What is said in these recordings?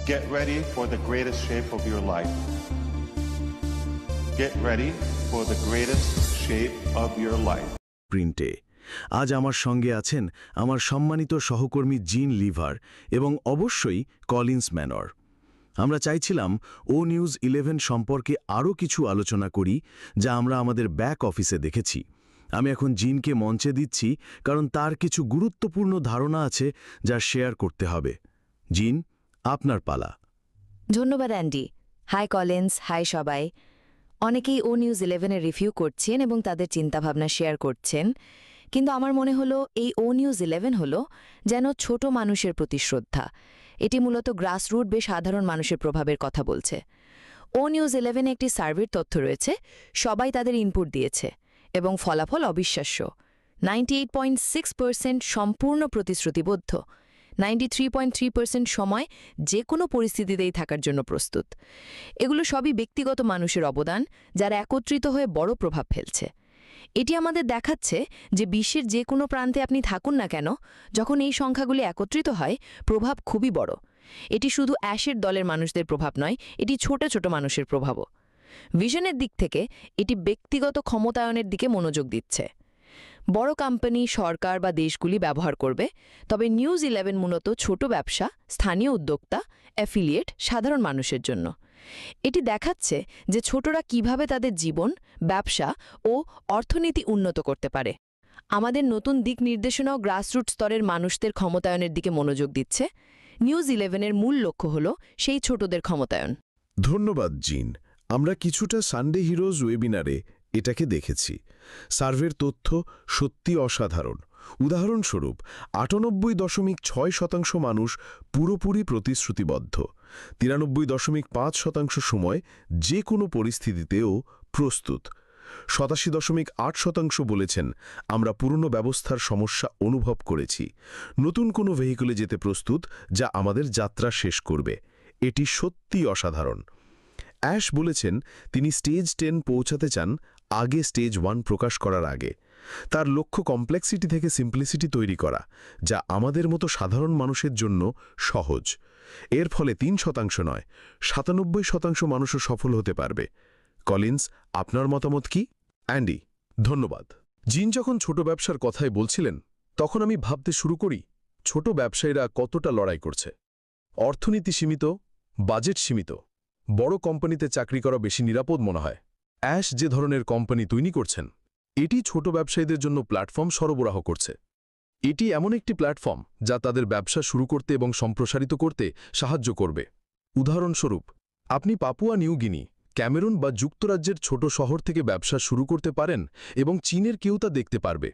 Get ready for the greatest shape of your life. Get ready for the greatest shape of your life. প্রিন্টে আজ আমার সঙ্গে আছেন আমার সম্মানিত সহকর্মী জিন লিভার এবং অবশ্যই কলিন্স ম্যানর। আমরা চাইছিলাম ও নিউজ 11 সম্পর্কে আরও কিছু আলোচনা করি যা আমরা আমাদের ব্যাক অফিসে দেখেছি। আমি এখন জিনকে মঞ্চে দিচ্ছি কারণ তার কিছু গুরুত্বপূর্ণ ধারণা আছে যা শেয়ার করতে হবে। জিন, আপনার পালা। ধন্যবাদ অ্যান্ডি। হাই কলিন্স, হাই সবাই। অনেকেই ও নিউজ 11-এর রিভিউ করছেন এবং তাদের চিন্তাভাবনা শেয়ার করছেন, কিন্তু আমার মনে হলো এই ও নিউজ 11 হলো যেন ছোট মানুষের প্রতি শ্রদ্ধা। এটি মূলত গ্রাসরুট বেশ সাধারণ মানুষের প্রভাবের কথা বলছে। ও নিউজ 11-এ একটি সার্ভের তথ্য রয়েছে, সবাই তাদের ইনপুট দিয়েছে এবং ফলাফল অবিশ্বাস্য। 98.6% সম্পূর্ণ প্রতিশ্রুতিবদ্ধ, 93.3% সময় যে কোনো পরিস্থিতিতেই থাকার জন্য প্রস্তুত। এগুলো সবই ব্যক্তিগত মানুষের অবদান, যারা একত্রিত হয়ে বড় প্রভাব ফেলছে। এটি আমাদের দেখাচ্ছে যে বিশ্বের যে কোনো প্রান্তে আপনি থাকুন না কেন, যখন এই সংখ্যাগুলি একত্রিত হয় প্রভাব খুবই বড়। এটি শুধু অ্যাশের দলের মানুষদের প্রভাব নয়, এটি ছোট ছোট মানুষের প্রভাবও। ভিশনের দিক থেকে এটি ব্যক্তিগত ক্ষমতায়নের দিকে মনোযোগ দিচ্ছে। বড় কোম্পানি, সরকার বা দেশগুলি ব্যবহার করবে, তবে নিউজ 11 মূলত ছোট ব্যবসা, স্থানীয় উদ্যোক্তা, অ্যাফিলিয়েট, সাধারণ মানুষের জন্য। এটি দেখাচ্ছে যে ছোটরা কিভাবে তাদের জীবন, ব্যবসা ও অর্থনীতি উন্নত করতে পারে। আমাদের নতুন দিক নির্দেশনাও গ্রাসরুট স্তরের মানুষদের ক্ষমতায়নের দিকে মনোযোগ দিচ্ছে। নিউজ 11-এর মূল লক্ষ্য হল সেই ছোটদের ক্ষমতায়ন। ধন্যবাদ জিন। আমরা কিছুটা সানডে হিরোজ ওয়েবিনারে এটাকে দেখেছি। সার্ভের তথ্য সত্যি অসাধারণ। উদাহরণস্বরূপ 98.6% মানুষ পুরোপুরি প্রতিশ্রুতিবদ্ধ, 93.5% সময় যে কোনো পরিস্থিতিতেও প্রস্তুত, 87.8% বলেছেন আমরা পুরনো ব্যবস্থার সমস্যা অনুভব করেছি, নতুন কোনো ভেহিকলে যেতে প্রস্তুত যা আমাদের যাত্রা শেষ করবে। এটি সত্যি অসাধারণ। অ্যাশ বলেছেন তিনি স্টেজ 10 পৌঁছাতে চান আগে স্টেজ 1 প্রকাশ করার আগে। তার লক্ষ্য কমপ্লেক্সিটি থেকে সিম্পলিসিটি তৈরি করা, যা আমাদের মতো সাধারণ মানুষের জন্য সহজ। এর ফলে 3% নয়, 97% মানুষও সফল হতে পারবে। কলিন্স, আপনার মতামত কি? অ্যান্ডি, ধন্যবাদ। জিন যখন ছোট ব্যবসার কথাই বলছিলেন, তখন আমি ভাবতে শুরু করি ছোট ব্যবসায়ীরা কতটা লড়াই করছে। অর্থনীতি সীমিত, বাজেট সীমিত, বড় কোম্পানিতে চাকরি করা বেশি নিরাপদ মনে হয়। অ্যাশ যে ধরনের কোম্পানি তৈরি করছেন, এটি ছোট ব্যবসায়ীদের জন্য প্ল্যাটফর্ম সরবরাহ করছে। এটি এমন একটি প্ল্যাটফর্ম যা তাদের ব্যবসা শুরু করতে এবং সম্প্রসারিত করতে সাহায্য করবে। উদাহরণস্বরূপ, আপনি পাপুয়া নিউ গিনি, ক্যামেরুন বা যুক্তরাজ্যের ছোট শহর থেকে ব্যবসা শুরু করতে পারেন এবং চীনের কেউ তা দেখতে পারবে।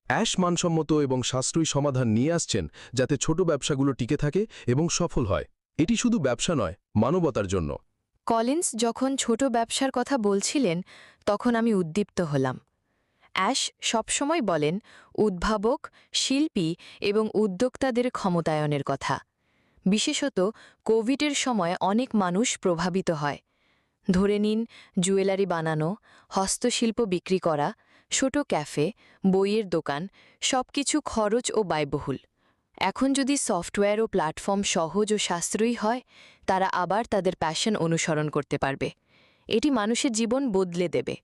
অ্যাশ মানসম্মত এবং সাশ্রয়ী সমাধান নিয়ে আসছেন যাতে ছোট ব্যবসাগুলো টিকে থাকে এবং সফল হয়। এটি শুধু ব্যবসা নয়, মানবতার জন্য। কলিন্স যখন ছোট ব্যবসার কথা বলছিলেন, তখন আমি উদ্দীপ্ত হলাম। অ্যাশ সবসময় বলেন উদ্ভাবক, শিল্পী এবং উদ্যোক্তাদের ক্ষমতায়নের কথা। বিশেষত কোভিডের সময় অনেক মানুষ প্রভাবিত হয়। ধরে নিন, জুয়েলারি বানানো, হস্তশিল্প বিক্রি করা, ছোট ক্যাফে, বইয়ের দোকান, সবকিছু খরচ ও ব্যয়বহুল। এখন যদি সফটওয়্যার ও প্ল্যাটফর্ম সহজ ও সাশ্রয়ী হয়, তারা আবার তাদের প্যাশন অনুসরণ করতে পারবে। এটি মানুষের জীবন বদলে দেবে।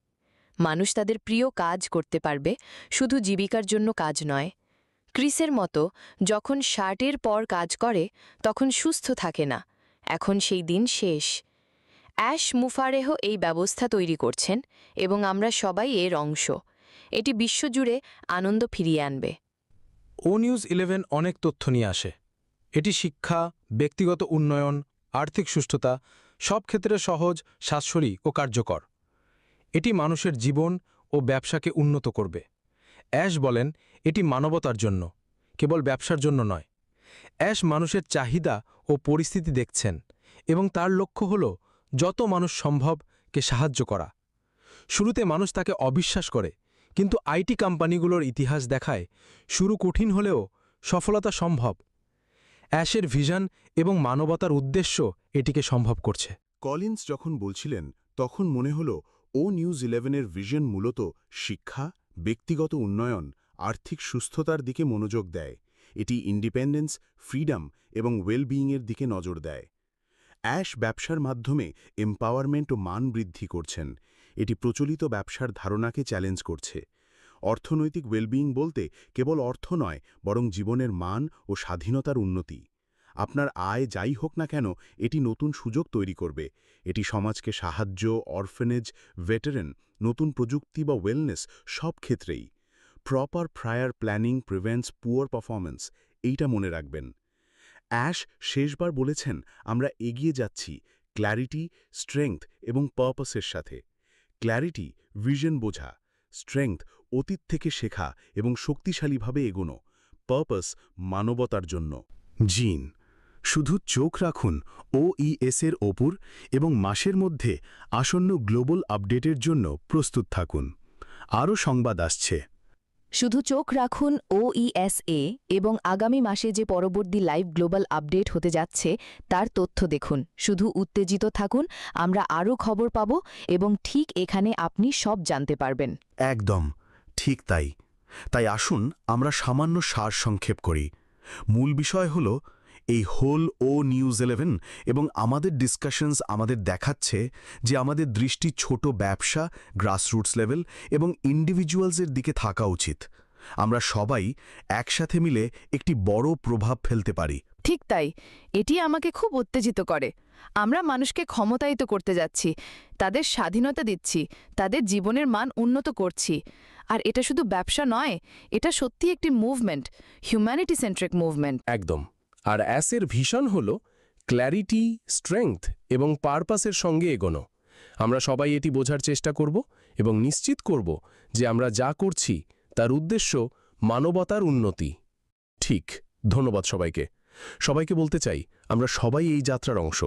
মানুষ তাদের প্রিয় কাজ করতে পারবে, শুধু জীবিকার জন্য কাজ নয়। ক্রিসের মতো যখন 60-এর পর কাজ করে তখন সুস্থ থাকে না, এখন সেই দিন শেষ। অ্যাশ মুফারেহ এই ব্যবস্থা তৈরি করছেন এবং আমরা সবাই এর অংশ। এটি বিশ্বজুড়ে আনন্দ ফিরিয়ে আনবে। ও নিউজ 11 অনেক তথ্য নিয়ে আসে। এটি শিক্ষা, ব্যক্তিগত উন্নয়ন, আর্থিক সুস্থতা সব ক্ষেত্রে সহজ, সাশ্রয়ী ও কার্যকর। এটি মানুষের জীবন ও ব্যবসাকে উন্নত করবে। অ্যাশ বলেন এটি মানবতার জন্য, কেবল ব্যবসার জন্য নয়। অ্যাশ মানুষের চাহিদা ও পরিস্থিতি দেখছেন এবং তার লক্ষ্য হল যত মানুষ সম্ভবকে সাহায্য করা। শুরুতে মানুষ তাকে অবিশ্বাস করে, কিন্তু আইটি কোম্পানিগুলোর ইতিহাস দেখায় শুরু কঠিন হলেও সফলতা সম্ভব। অ্যাশের ভিশন এবং মানবতার উদ্দেশ্য এটিকে সম্ভব করছে। কলিন্স যখন বলছিলেন, তখন মনে হল ও নিউজ 11-এর ভিশন মূলত শিক্ষা, ব্যক্তিগত উন্নয়ন, আর্থিক সুস্থতার দিকে মনোযোগ দেয়। এটি ইন্ডিপেন্ডেন্স, ফ্রিডম এবং ওয়েলবিইংয়ের দিকে নজর দেয়। অ্যাশ ব্যবসার মাধ্যমে এম্পাওয়ারমেন্ট ও মান বৃদ্ধি করছেন। এটি প্রচলিত ব্যবসার ধারণাকে চ্যালেঞ্জ করছে। অর্থনৈতিক ওয়েলবিইং বলতে কেবল অর্থ নয়, বরং জীবনের মান ও স্বাধীনতার উন্নতি। আপনার আয় যাই হোক না কেন, এটি নতুন সুযোগ তৈরি করবে। এটি সমাজকে সাহায্য, অরফেনেজ, ভেটারেন, নতুন প্রযুক্তি বা ওয়েলনেস সব ক্ষেত্রেই। Proper prior planning prevents poor performance, এইটা মনে রাখবেন। অ্যাশ শেষবার বলেছেন, আমরা এগিয়ে যাচ্ছি ক্ল্যারিটি, স্ট্রেংথ এবং পারপাসের সাথে। ক্ল্যারিটি, ভিশন বোঝা; স্ট্রেংথ, অতীত থেকে শেখা এবং শক্তিশালীভাবে এগোনো; পারপাস, মানবতার জন্য। জিন, শুধু চোখ রাখুন OES-এর ওপর এবং মাসের মধ্যে আসন্ন গ্লোবাল আপডেটের জন্য প্রস্তুত থাকুন। আরও সংবাদ আসছে। শুধু চোখ রাখুন OES-এ এবং আগামী মাসে যে পরবর্তী লাইভ গ্লোবাল আপডেট হতে যাচ্ছে তার তথ্য দেখুন। শুধু উত্তেজিত থাকুন, আমরা আরও খবর পাব এবং ঠিক এখানে আপনি সব জানতে পারবেন। একদম ঠিক তাই। তাই আসুন আমরা সামান্য সারসংক্ষেপ করি। মূল বিষয় হল, এই হোল নিউজ 11 এবং আমাদের ডিসকাশনস আমাদের দেখাচ্ছে যে আমাদের দৃষ্টি ছোট ব্যবসা, গ্রাসরুটস লেভেল এবং ইন্ডিভিজুয়ালসের দিকে থাকা উচিত। আমরা সবাই একসাথে মিলে একটি বড় প্রভাব ফেলতে পারি। ঠিক তাই, এটি আমাকে খুব উত্তেজিত করে। আমরা মানুষকে ক্ষমতায়িত করতে যাচ্ছি, তাদের স্বাধীনতা দিচ্ছি, তাদের জীবনের মান উন্নত করছি। আর এটা শুধু ব্যবসা নয়, এটা সত্যি একটি মুভমেন্ট, হিউম্যানিটি সেন্ট্রিক মুভমেন্ট। একদম। আর অ্যাসের ভিশন হল ক্ল্যারিটি, স্ট্রেংথ এবং পারপাসের সঙ্গে এগোনো। আমরা সবাই এটি বোঝার চেষ্টা করব এবং নিশ্চিত করব যে আমরা যা করছি তার উদ্দেশ্য মানবতার উন্নতি। ঠিক। ধন্যবাদ সবাইকে। সবাইকে বলতে চাই, আমরা সবাই এই যাত্রার অংশ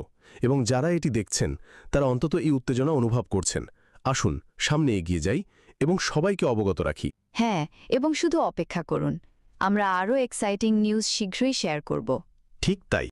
এবং যারা এটি দেখছেন তারা অন্তত এই উত্তেজনা অনুভব করছেন। আসুন সামনে এগিয়ে যাই এবং সবাইকে অবগত রাখি। হ্যাঁ, এবং শুধু অপেক্ষা করুন, আমরা আরও এক্সাইটিং নিউজ শীঘ্রই শেয়ার করব। ঠিক তাই।